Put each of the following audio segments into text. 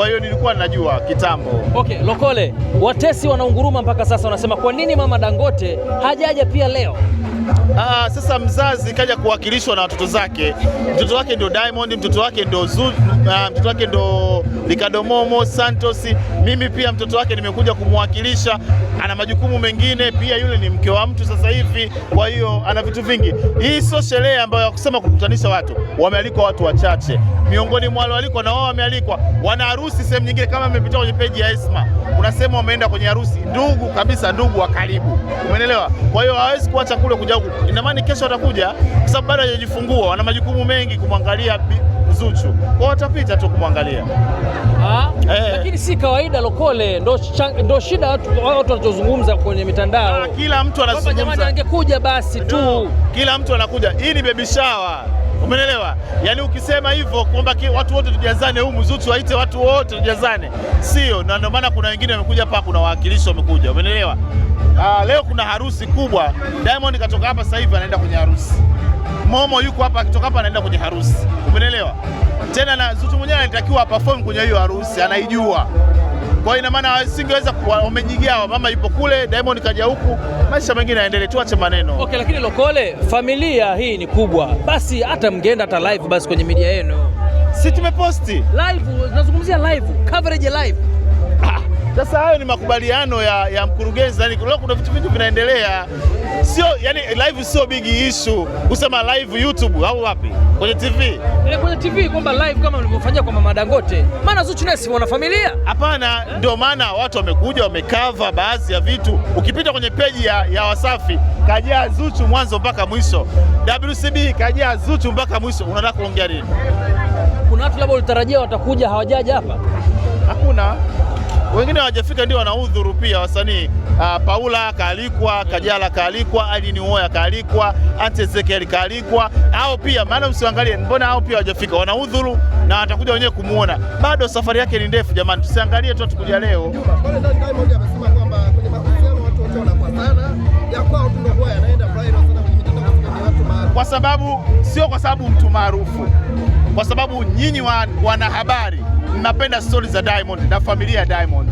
Kwa hiyo nilikuwa najua kitambo. Okay, Lokole, watesi wanaunguruma mpaka sasa, wanasema kwa nini Mama Dangote hajaja pia leo? Sasa mzazi kaja kuwakilishwa na watoto zake. Mtoto wake ndio Diamond, mtoto wake ndio mtoto wake ndio Ricardo Momo Santos. Mimi pia mtoto wake nimekuja kumwakilisha, ana majukumu mengine pia, yule ni mke wa mtu sasa hivi, kwa hiyo ana vitu vingi. Hii sio sherehe ambayo ya kusema kukutanisha watu. Wamealikwa watu wachache, miongoni mwa wale waliko na wao wamealikwa wana harusi sehemu nyingine. Kama mmepita kwenye peji ya Esma unasema wameenda kwenye harusi, ndugu kabisa, ndugu wa karibu, umeelewa? Kwa hiyo hawezi kuacha kule kuja huku. Ina maana kesho watakuja kwa sababu bado hajajifungua, wana majukumu mengi kumwangalia Zuchu, kwa watapita tu kumwangalia. Lakini si kawaida Lokole, ndo shida watu wanachozungumza kwenye mitandao. Kila mtu anazungumza, jamani angekuja basi tu. Kila mtu anakuja, hii ni baby shower, umeelewa? Yaani ukisema hivyo kwamba watu wote tujazane humu, Zuchu waite watu wote tujazane, sio? Na ndio maana kuna wengine wamekuja hapa, kuna wawakilishi wamekuja, umeelewa? Leo kuna harusi kubwa. Diamond katoka hapa sasa hivi anaenda kwenye harusi. Momo yuko hapa, akitoka hapa anaenda kwenye harusi, umeelewa? Tena na Zuchu mwenyewe anatakiwa perform kwenye hiyo harusi, anaijua. Kwa hiyo ina maana singeweza wamejigawa, mama yupo kule, Diamond kaja huku, maisha mengine yaendelee, tuache maneno. Okay, lakini Lokole, familia hii ni kubwa, basi hata mngeenda hata live basi kwenye media yenu. Si tumeposti live, nazungumzia live, coverage live. Sasa hayo ni makubaliano ya mkurugenzi, yani leo kuna vitu vingi vinaendelea. Sio, yani live sio big issue kusema live YouTube au wapi, kwenye TV. Kwenye TV kwamba live kama mlivyofanyia kwa Mama Dangote. Maana Zuchu naye si wana familia. Hapana, ndio maana watu wamekuja wamekava baadhi ya vitu. Ukipita kwenye peji ya Wasafi kajaa Zuchu mwanzo mpaka mwisho. WCB kajaa Zuchu mpaka mwisho. Unataka kuongea nini? Kuna watu labda ulitarajia watakuja hawajaja hapa? Hakuna. Wengine hawajafika, ndio wanaudhuru pia wasanii. Paula kaalikwa, Kajala kaalikwa, Alini Oya kaalikwa, Ante Ezekiel kaalikwa. Hao pia maana msiangalie, mbona hao pia hawajafika, wanaudhuru na watakuja wenyewe kumuona. Bado safari yake ni ndefu jamani, tusiangalie tu tukuja leo. Diamond amesema kwamba kwenye mahusiano watu wote wanafuatana, ya kwao tu ndio huwa yanaenda viral sana kwenye mitandao kwa watu maarufu. Kwa sababu sio kwa sababu mtu maarufu, kwa sababu nyinyi wanahabari mnapenda stori za Diamond na familia ya Diamond.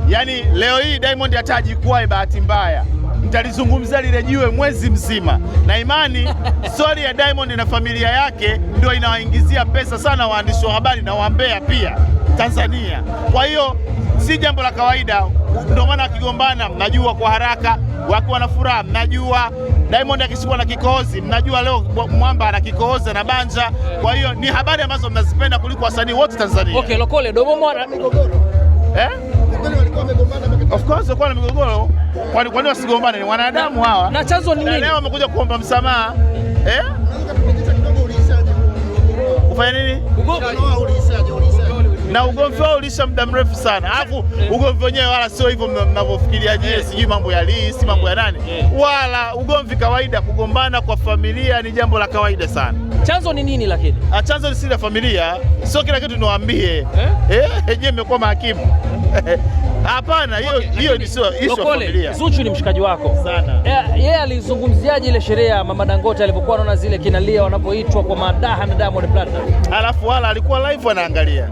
Yaani leo hii Diamond atajikwae bahati mbaya, mtalizungumzia lile jiwe mwezi mzima, na imani stori ya Diamond na familia yake ndio inawaingizia pesa sana waandishi wa habari na wambea pia Tanzania. Kwa hiyo si jambo la kawaida, ndio maana wakigombana mnajua kwa haraka, wakiwa na furaha mnajua, Diamond akishikwa na kikohozi mnajua leo Mwamba ana kikohozi na banja. Kwa hiyo ni habari ambazo mnazipenda kuliko wasanii wote Tanzania. Okay, Lokole, Domomo ana migogoro. Walikuwa wamegombana mpaka of course walikuwa na migogoro. Kwani wasigombane? Ni wanadamu hawa. Na chanzo ni nini? Leo wamekuja kuomba msamaha. Unaweza kupitisha kidogo ulishaje? Kufanya nini? Ulishaje? Na ugomvi wao ulisha muda mrefu sana. Alafu ugomvi wenyewe wala sio hivyo mnavyofikiria nyie, sijui mambo ya si mambo ya nani. Wala ugomvi kawaida, kugombana kwa familia ni jambo la kawaida sana. Chanzo ni nini lakini? Chanzo ni siri ya familia, sio kila kitu niwaambie. Je, mmekuwa mahakimu? Hapana, hiyo ni sio issue ya familia. Zuchu ni mshikaji wako sana. Yeye alizungumziaje ile sherehe ya Mama Dangote alipokuwa anaona zile kinalia wanapoitwa kwa madaha na Diamond Platnumz? Alafu wala alikuwa live anaangalia.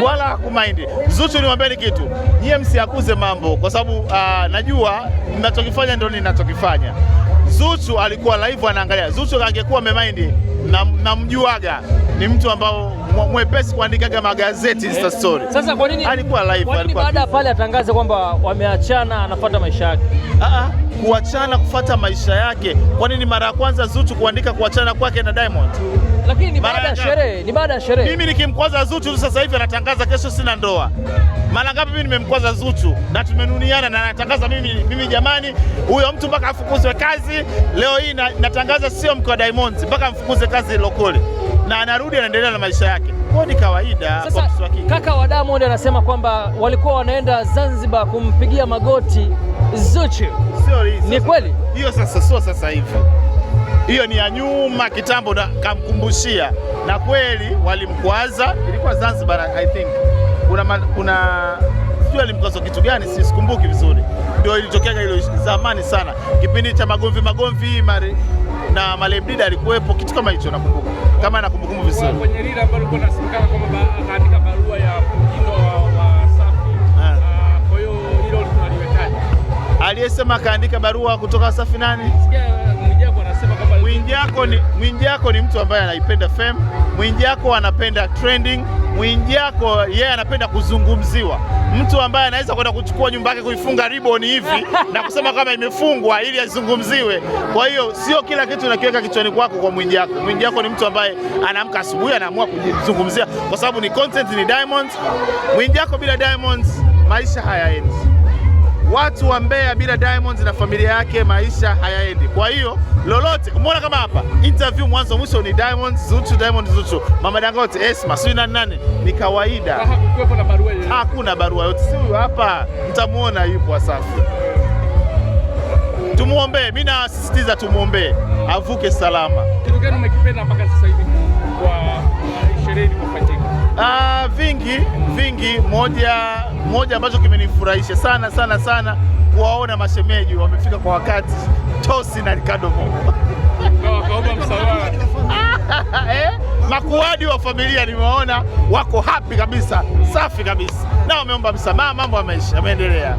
Wala hakumind. Zuchu niwaambie kitu, nyie msiakuze mambo kwa sababu najua mnachokifanya ndio ninachokifanya. Zuchu alikuwa live anaangalia. Zuchu angekuwa amemind na mjuaga ni mtu ambao mwepesi kuandikaga magazeti Insta story. Sasa kwa nini alikuwa live? Kwa nini baada pale atangaze kwamba wameachana anafuata maisha yake? Kuachana kufuata maisha yake. Kwa nini mara ya kwanza Zuchu kuandika kuachana kwake na Diamond? Lakini ni baada ya sherehe, ni baada ya sherehe. Mimi nikimkwaza Zuchu sasa hivi anatangaza kesho sina ndoa. Mara ngapi mimi nimemkwaza Zuchu na tumenuniana na anatangaza mimi jamani, huyo mtu mpaka afukuzwe kazi. Leo hii natangaza sio mke wa Diamond mpaka amfukuze kazi Lokole. Na anarudi anaendelea na maisha yake. Kwa ni kawaida. Sasa kaka wa Diamond anasema kwamba walikuwa wanaenda Zanzibar kumpigia magoti Zuchu. Ni kweli? Hiyo sasa sio sasa hivi. Hiyo ni ya nyuma kitambo, na kamkumbushia, na kweli walimkwaza. Ilikuwa Zanzibar I think. Kuna sio alimkwaza kitu gani sikumbuki vizuri. Ndio ilitokea hilo zamani sana. Kipindi cha magomvi na Malebdida alikuwepo, kitu kama hicho nakumbuka. Kama nakumbukumbu vizuri. Kwenye lile ambalo kuna nasikana kama akaandika barua ya umesema kaandika barua kutoka Wasafi nani? Mwijaku anasema kwamba Mwijaku ni mtu ambaye anaipenda fame. Mwijaku anapenda trending. Mwijaku yeye anapenda kuzungumziwa. Mtu ambaye anaweza kwenda kuchukua nyumba yake kuifunga ribbon hivi na kusema kama imefungwa ili azungumziwe. Kwa hiyo sio kila kitu unakiweka kichwani kwako kwa Mwijaku. Mwijaku ni mtu ambaye anaamka asubuhi anaamua kujizungumzia kwa sababu ni content, ni Diamond. Mwijaku bila Diamond maisha hayaendi. Watu wa Mbeya bila Diamond na familia yake maisha hayaendi. Kwa hiyo lolote, umeona kama hapa interview mwanzo mwisho ni Diamond Zuchu, Mama Dangote, Esma, sio nani, ni kawaida. Hakukuwepo na barua yoyote. Hakuna barua yote. Si huyu hapa mtamuona yupo Wasafi. Tumuombee, mimi nasisitiza tumuombee avuke salama. Kitu gani umekipenda mpaka sasa hivi kwa sherehe iliyofanyika? Vingi. Moja ambacho kimenifurahisha sana kuwaona mashemeji wamefika kwa wakati, Tosi na Ricardo Momo. Wakaomba msamaha. Makuadi wa familia nimeona wako happy kabisa, safi kabisa. Na wameomba msamaha, mambo yameendelea.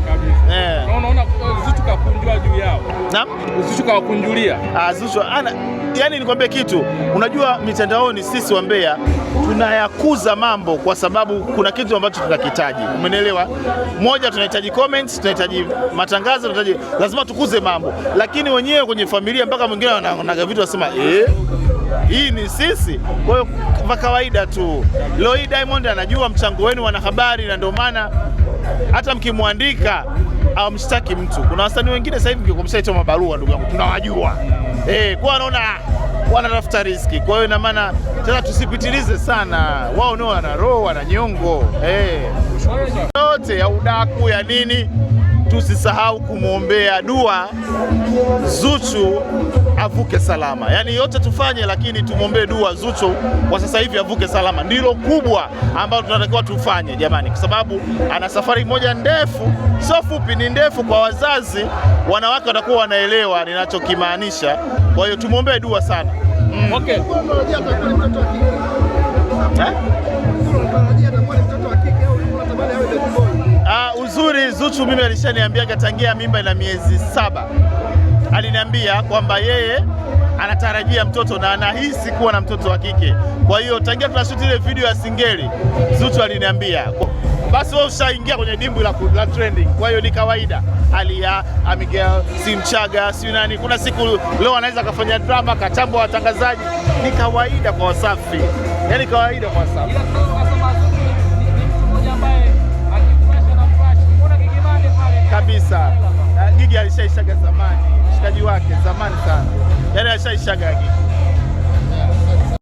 Unaona Zuchu kakunjua juu yao. Naam? Zuchu kawakunjulia. Zuchu yani nikwambie kitu, unajua mitandaoni sisi wa Mbeya tunayakuza mambo kwa sababu kuna kitu ambacho tunakihitaji. Umeelewa? Moja, tunahitaji comments, tunahitaji matangazo, lazima tukuze mambo. Lakini wenyewe kwenye familia mpaka mwingine wanaga vitu wasema hii ni sisi. Kwa hiyo kwa kawaida tu. Leo hii Diamond anajua mchango wenu wanahabari, na ndio maana hata mkimwandika au mshtaki mtu. Kuna wasanii wengine sasa hivi mkikomshaitoa mabarua, ndugu yangu, tunawajua. Kwa anaona wanatafuta riski. Kwa hiyo ina maana sasa tusipitilize sana. Wao ndio wana roho, wana nyongo. Yote ya udaku ya nini, tusisahau kumwombea dua Zuchu avuke salama. Yaani yote tufanye, lakini tumwombee dua Zuchu kwa sasa hivi avuke salama. Ndilo kubwa ambalo tunatakiwa tufanye jamani, kwa sababu ana safari moja ndefu, sio fupi, ni ndefu. Kwa wazazi, wanawake watakuwa wanaelewa ninachokimaanisha. Kwa hiyo tumwombee dua sana. Okay. Uzuri Zuchu mimi alishaniambia tangia mimba ina miezi 7. Aliniambia kwamba yeye anatarajia mtoto na anahisi kuwa na mtoto wa kike. Kwa hiyo tangia tunashuti ile video ya Singeli, Zuchu aliniambia basi wewe ushaingia kwenye dimbwi la trending. Kwa hiyo ni kawaida. Alia, Amigel, Simchaga, si nani, kuna siku leo anaweza kafanya drama, kachambwa watangazaji. Ni kawaida kwa Wasafi. Yaani kawaida kwa Wasafi. Kabisa. Gigi alishaishaga zamani. Mshikaji wake zamani sana. Yaani alishaishaga Gigi.